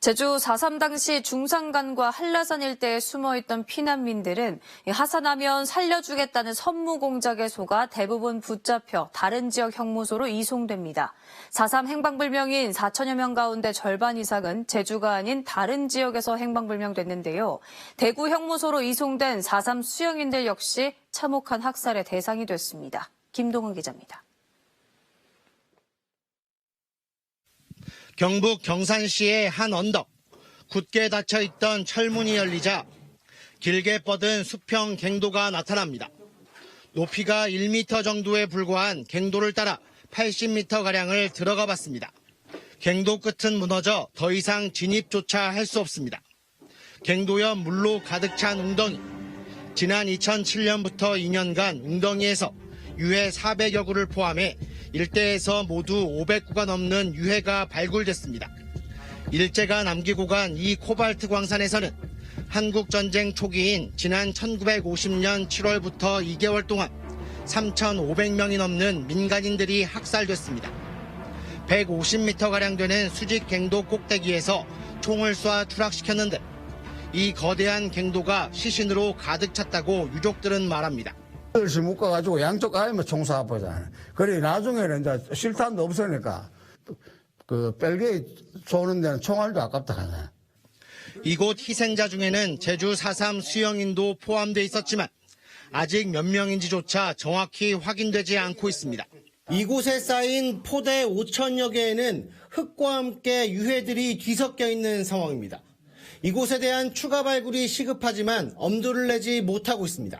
제주 4.3 당시 중산간과 한라산 일대에 숨어있던 피난민들은 하산하면 살려주겠다는 선무 공작에 속아 대부분 붙잡혀 다른 지역 형무소로 이송됩니다. 4.3 행방불명인 4천여 명 가운데 절반 이상은 제주가 아닌 다른 지역에서 행방불명됐는데요. 대구 형무소로 이송된 4.3 수영인들 역시 참혹한 학살의 대상이 됐습니다. 김동은 기자입니다. 경북 경산시의 한 언덕, 굳게 닫혀있던 철문이 열리자 길게 뻗은 수평 갱도가 나타납니다. 높이가 1m 정도에 불과한 갱도를 따라 80m가량을 들어가 봤습니다. 갱도 끝은 무너져 더 이상 진입조차 할 수 없습니다. 갱도 옆 물로 가득 찬 웅덩이. 지난 2007년부터 2년간 웅덩이에서 유해 400여 구를 포함해 일대에서 모두 500구가 넘는 유해가 발굴됐습니다. 일제가 남기고 간 이 코발트 광산에서는 한국전쟁 초기인 지난 1950년 7월부터 2개월 동안 3,500명이 넘는 민간인들이 학살됐습니다. 150m가량 되는 수직 갱도 꼭대기에서 총을 쏴 추락시켰는데 이 거대한 갱도가 시신으로 가득 찼다고 유족들은 말합니다. 열심히 묶어가지고 양쪽 가면 총사아버잖아요. 그래 나중에는 이제 실탄도 없으니까 그 뺄게 쏘는 데는 총알도 아깝다 하네. 이곳 희생자 중에는 제주 4.3 수영인도 포함돼 있었지만 아직 몇 명인지조차 정확히 확인되지 않고 있습니다. 이곳에 쌓인 포대 5천여 개에는 흙과 함께 유해들이 뒤섞여 있는 상황입니다. 이곳에 대한 추가 발굴이 시급하지만 엄두를 내지 못하고 있습니다.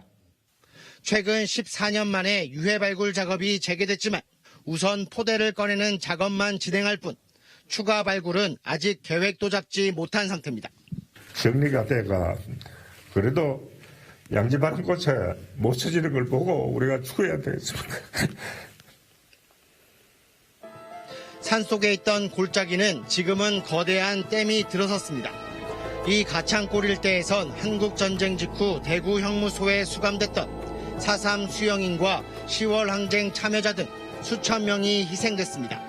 최근 14년 만에 유해 발굴 작업이 재개됐지만 우선 포대를 꺼내는 작업만 진행할 뿐 추가 발굴은 아직 계획도 잡지 못한 상태입니다. 정리가 돼가 그래도 양지바람 꽃에 못 쳐지는 걸 보고 우리가 죽어야 되겠습니다. 산속에 있던 골짜기는 지금은 거대한 댐이 들어섰습니다. 이 가창골 일대에선 한국전쟁 직후 대구 형무소에 수감됐던 4.3 수영인과 10월 항쟁 참여자 등 수천 명이 희생됐습니다.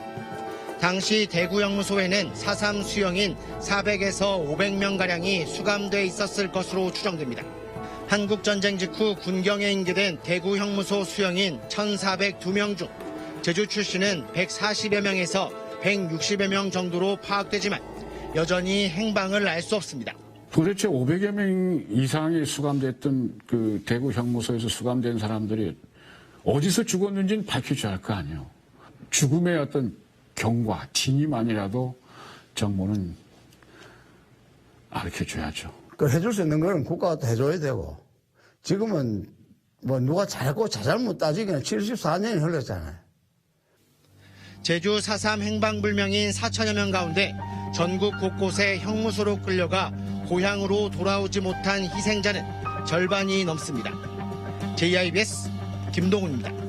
당시 대구 형무소에는 4.3 수영인 400에서 500명가량이 수감돼 있었을 것으로 추정됩니다. 한국전쟁 직후 군경에 인계된 대구 형무소 수영인 1,402명 중 제주 출신은 140여 명에서 160여 명 정도로 파악되지만 여전히 행방을 알 수 없습니다. 도대체 500여 명 이상이 수감됐던 그 대구 형무소에서 수감된 사람들이 어디서 죽었는지는 밝혀줘야 할 거 아니에요. 죽음의 어떤 경과, 진위만이라도 정부는 알려줘야죠. 그 해줄 수 있는 건 국가가 또 해줘야 되고 지금은 뭐 누가 잘했고 잘잘못 따지기는 74년이 흘렀잖아요. 제주 4.3 행방불명인 4천여 명 가운데 전국 곳곳에 형무소로 끌려가 고향으로 돌아오지 못한 희생자는 절반이 넘습니다. JIBS 김동훈입니다.